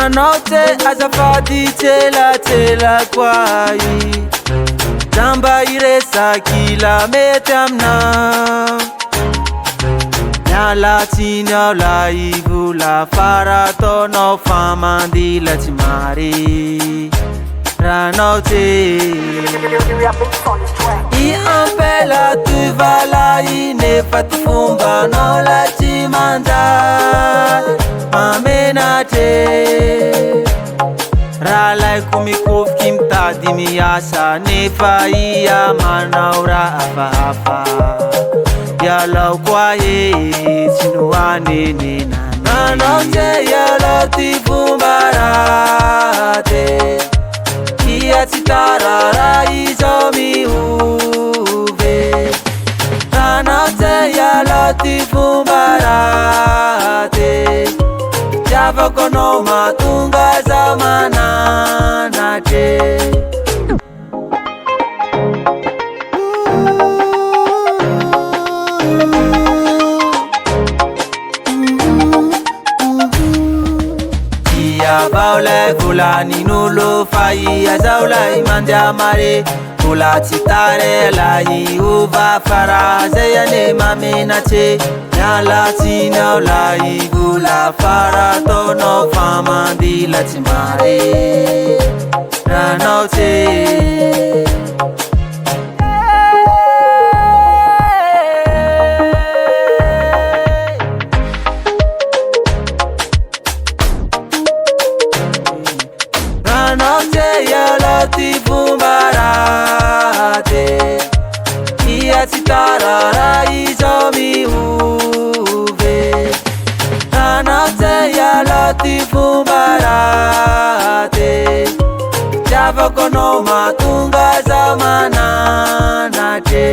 Ranote azafady tsela kwai Damba iresakila mety amina Miala tsiny ao lai vola farataonao famandila tsy mary Ranote I ampela ty valai nefa ty fombanao la tsy mandray Mamenatre Raha laiko mikofiky mitady miasa nefa ia manao raha hafahafa Ialao koa tsy nohanenena Nanao tse ialao ty fomba raty Ia tsy tarara izao miove Nanao tse ialao ty fomba raty Tiavako anao mahatonga zaho mananatre Ia vao lay volanin'olo fa ia zao lay mandeha mare Vola tsy tare lay ova fa raha zay ane mamenatre Miala tsiny ao lay vola farataonao famandila tsy mare Ranao tse Ranao tse ialao ty fomba raty Ia tsy tarara izao miove Ranao tse ialao ty fomba raty Tiavako anao mahatonga zaho mananatre